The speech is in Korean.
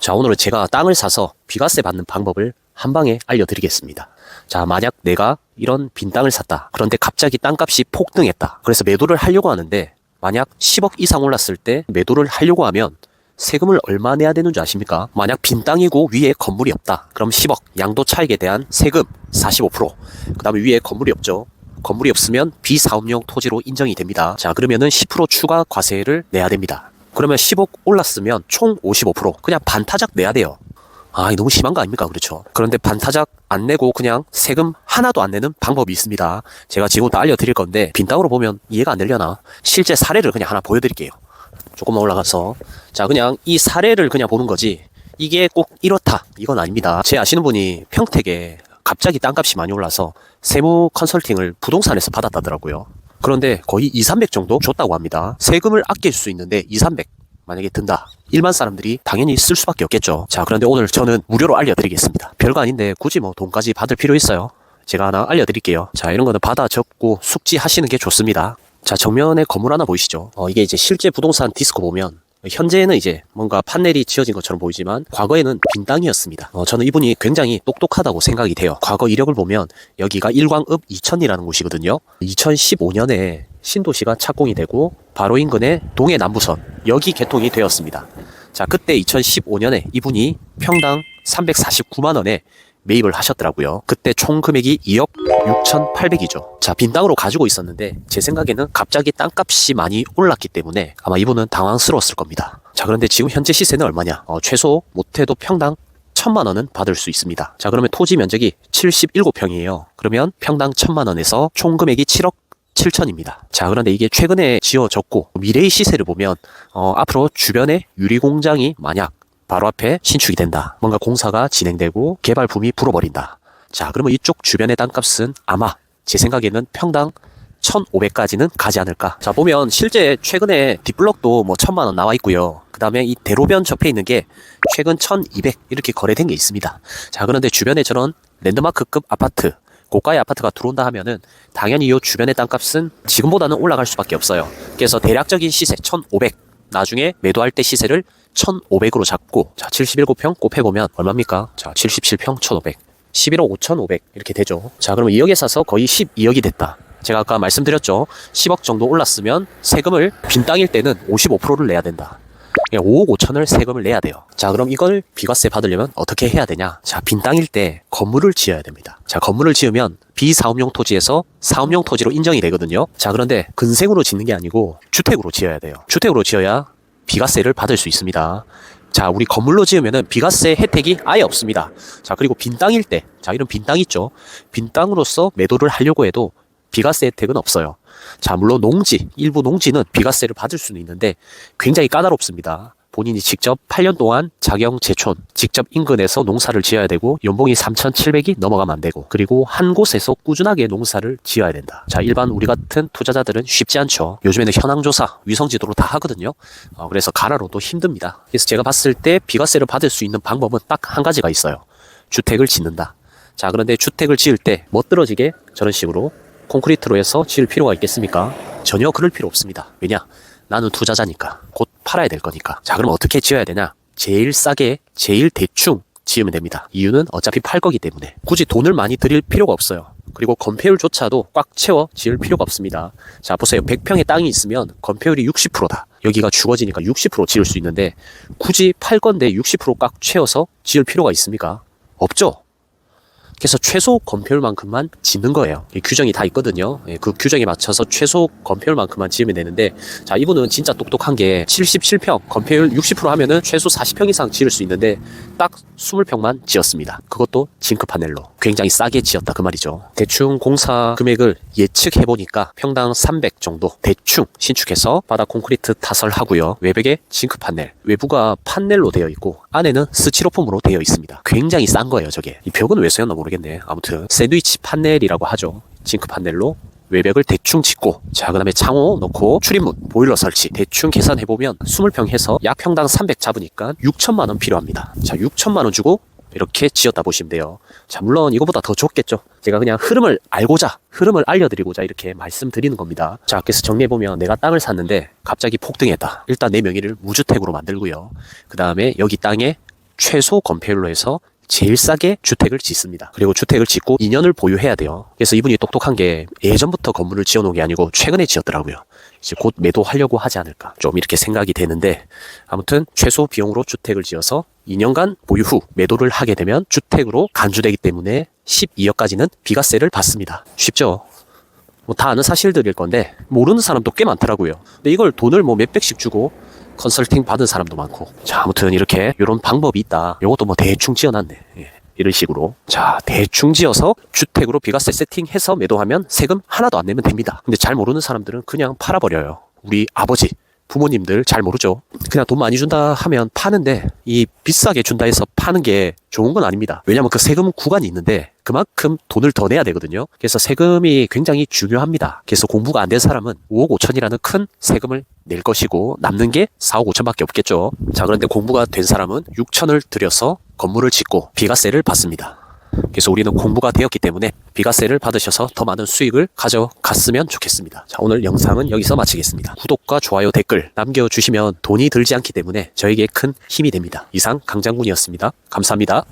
자, 오늘은 제가 땅을 사서 비과세 받는 방법을 한 방에 알려드리겠습니다. 자, 만약 내가 이런 빈 땅을 샀다. 그런데 갑자기 땅값이 폭등했다. 그래서 매도를 하려고 하는데 만약 10억 이상 올랐을 때 매도를 하려고 하면 세금을 얼마 내야 되는 줄 아십니까? 만약 빈 땅이고 위에 건물이 없다. 그럼 10억, 양도 차익에 대한 세금 45%. 그 다음에 위에 건물이 없죠. 건물이 없으면 비사업용 토지로 인정이 됩니다. 자, 그러면은 10% 추가 과세를 내야 됩니다. 그러면 10억 올랐으면 총 55%. 그냥 반타작 내야 돼요. 아, 너무 심한 거 아닙니까? 그렇죠. 그런데 반타작 안 내고 그냥 세금 하나도 안 내는 방법이 있습니다. 제가 지금 다 알려드릴 건데 빈 땅으로 보면 이해가 안 되려나? 실제 사례를 그냥 하나 보여드릴게요. 조금만 올라가서. 자, 그냥 이 사례를 그냥 보는 거지 이게 꼭 이렇다 이건 아닙니다. 제 아시는 분이 평택에 갑자기 땅값이 많이 올라서 세무 컨설팅을 부동산에서 받았다더라고요. 그런데 거의 200~300 정도 줬다고 합니다. 세금을 아낄 수 있는데 200~300 만약에 든다. 일반 사람들이 당연히 쓸 수밖에 없겠죠. 자, 그런데 오늘 저는 무료로 알려드리겠습니다. 별거 아닌데 굳이 뭐 돈까지 받을 필요 있어요? 제가 하나 알려드릴게요. 자, 이런 거는 받아 적고 숙지하시는 게 좋습니다. 자, 정면에 건물 하나 보이시죠? 이게 이제 실제 부동산 디스코 보면 현재는 이제 뭔가 판넬이 지어진 것처럼 보이지만 과거에는 빈 땅이었습니다. 저는 이분이 굉장히 똑똑하다고 생각이 돼요. 과거 이력을 보면 여기가 일광읍 이천이라는 곳이거든요. 2015년에 신도시가 착공이 되고 바로 인근에 동해 남부선 여기 개통이 되었습니다. 자, 그때 2015년에 이분이 평당 349만 원에 매입을 하셨더라고요. 그때 총 금액이 2억 6,800이죠. 자, 빈 땅으로 가지고 있었는데 제 생각에는 갑자기 땅값이 많이 올랐기 때문에 아마 이분은 당황스러웠을 겁니다. 자, 그런데 지금 현재 시세는 얼마냐? 최소 못해도 평당 1,000만 원은 받을 수 있습니다. 자, 그러면 토지 면적이 77평이에요. 그러면 평당 1,000만 원에서 총 금액이 7억 7천입니다. 자, 그런데 이게 최근에 지어졌고 미래의 시세를 보면 앞으로 주변에 유리공장이 만약 바로 앞에 신축이 된다. 뭔가 공사가 진행되고 개발품이 불어버린다. 자, 그러면 이쪽 주변의 땅값은 아마 제 생각에는 평당 1,500까지는 가지 않을까. 자, 보면 실제 최근에 뒷블럭도 뭐 1,000만 원 나와 있고요. 그 다음에 이 대로변 접해 있는 게 최근 1,200 이렇게 거래된 게 있습니다. 자, 그런데 주변에 저런 랜드마크급 아파트 고가의 아파트가 들어온다 하면은 당연히 이 주변의 땅값은 지금보다는 올라갈 수밖에 없어요. 그래서 대략적인 시세 1,500 나중에 매도할 때 시세를 1,500으로 잡고 자, 77평 곱해보면 얼마입니까? 자, 77평 1,500 11억 5,500 이렇게 되죠. 자, 그러면 2억에 사서 거의 12억이 됐다. 제가 아까 말씀드렸죠. 10억 정도 올랐으면 세금을 빈 땅일 때는 55%를 내야 된다. 5억 5천을 세금을 내야 돼요. 자, 그럼 이걸 비과세 받으려면 어떻게 해야 되냐? 자, 빈 땅일 때 건물을 지어야 됩니다. 자, 건물을 지으면 비사업용 토지에서 사업용 토지로 인정이 되거든요. 자, 그런데 근생으로 짓는 게 아니고 주택으로 지어야 돼요. 주택으로 지어야 비과세를 받을 수 있습니다. 자, 우리 건물로 지으면은 비과세 혜택이 아예 없습니다. 자, 그리고 빈 땅일 때, 자, 이런 빈 땅 있죠. 빈 땅으로서 매도를 하려고 해도 비과세 혜택은 없어요. 자, 물론 농지, 일부 농지는 비과세를 받을 수는 있는데 굉장히 까다롭습니다. 본인이 직접 8년 동안 자경 제촌, 직접 인근에서 농사를 지어야 되고 연봉이 3,700이 넘어가면 안 되고 그리고 한 곳에서 꾸준하게 농사를 지어야 된다. 자, 일반 우리 같은 투자자들은 쉽지 않죠. 요즘에는 현황조사, 위성지도로 다 하거든요. 그래서 가라로도 힘듭니다. 그래서 제가 봤을 때 비과세를 받을 수 있는 방법은 딱 한 가지가 있어요. 주택을 짓는다. 자, 그런데 주택을 지을 때 멋들어지게 저런 식으로 콘크리트로 해서 지을 필요가 있겠습니까? 전혀 그럴 필요 없습니다. 왜냐? 나는 투자자니까. 곧 팔아야 될 거니까. 자, 그럼 어떻게 지어야 되냐? 제일 싸게, 제일 대충 지으면 됩니다. 이유는 어차피 팔 거기 때문에. 굳이 돈을 많이 들일 필요가 없어요. 그리고 건폐율조차도 꽉 채워 지을 필요가 없습니다. 자, 보세요. 100평의 땅이 있으면 건폐율이 60%다. 여기가 주거지니까 60% 지을 수 있는데 굳이 팔 건데 60%꽉 채워서 지을 필요가 있습니까? 없죠? 그래서 최소 건폐율만큼만 짓는 거예요. 규정이 다 있거든요. 그 규정에 맞춰서 최소 건폐율만큼만 지으면 되는데 자, 이분은 진짜 똑똑한 게 77평 건폐율 60% 하면은 최소 40평 이상 지을 수 있는데 딱 20평만 지었습니다. 그것도 징크 파넬로 굉장히 싸게 지었다 그 말이죠. 대충 공사 금액을 예측해보니까 평당 300 정도 대충 신축해서 바닥 콘크리트 타설하고요. 외벽에 징크 파넬, 외부가 판넬로 되어 있고 안에는 스티로폼으로 되어 있습니다. 굉장히 싼 거예요 저게. 이 벽은 왜 쓰였나 모르겠네. 아무튼 샌드위치 판넬이라고 하죠. 징크 판넬로 외벽을 대충 짓고 자, 그 다음에 창호 넣고 출입문, 보일러 설치 대충 계산해보면 20평 해서 약 평당 300 잡으니까 6천만 원 필요합니다. 자, 6천만 원 주고 이렇게 지었다 보시면 돼요. 자, 물론 이거보다 더 좋겠죠. 제가 그냥 흐름을 알고자, 흐름을 알려드리고자 이렇게 말씀드리는 겁니다. 자, 그래서 정리해보면 내가 땅을 샀는데 갑자기 폭등했다. 일단 내 명의를 무주택으로 만들고요. 그 다음에 여기 땅에 최소 건폐율로 해서 제일 싸게 주택을 짓습니다. 그리고 주택을 짓고 2년을 보유해야 돼요. 그래서 이분이 똑똑한 게 예전부터 건물을 지어놓은 게 아니고 최근에 지었더라고요. 이제 곧 매도하려고 하지 않을까 좀 이렇게 생각이 되는데, 아무튼 최소 비용으로 주택을 지어서 2년간 보유 후 매도를 하게 되면 주택으로 간주되기 때문에 12억까지는 비과세를 받습니다. 쉽죠? 뭐 다 아는 사실들일 건데 모르는 사람도 꽤 많더라고요. 근데 이걸 돈을 뭐 몇백씩 주고 컨설팅 받은 사람도 많고. 자, 아무튼 이렇게 이런 방법이 있다. 요것도 뭐 대충 지어놨네. 예, 이런 식으로. 자, 대충 지어서 주택으로 비과세 세팅해서 매도하면 세금 하나도 안 내면 됩니다. 근데 잘 모르는 사람들은 그냥 팔아버려요. 우리 아버지, 부모님들 잘 모르죠. 그냥 돈 많이 준다 하면 파는데, 이 비싸게 준다 해서 파는 게 좋은 건 아닙니다. 왜냐면 그 세금 구간이 있는데 그만큼 돈을 더 내야 되거든요. 그래서 세금이 굉장히 중요합니다. 그래서 공부가 안 된 사람은 5억 5천이라는 큰 세금을 낼 것이고 남는 게 4억 5천밖에 없겠죠. 자, 그런데 공부가 된 사람은 6천을 들여서 건물을 짓고 비과세를 받습니다. 그래서 우리는 공부가 되었기 때문에 비과세를 받으셔서 더 많은 수익을 가져갔으면 좋겠습니다. 자, 오늘 영상은 여기서 마치겠습니다. 구독과 좋아요, 댓글 남겨주시면 돈이 들지 않기 때문에 저에게 큰 힘이 됩니다. 이상 강장군이었습니다. 감사합니다.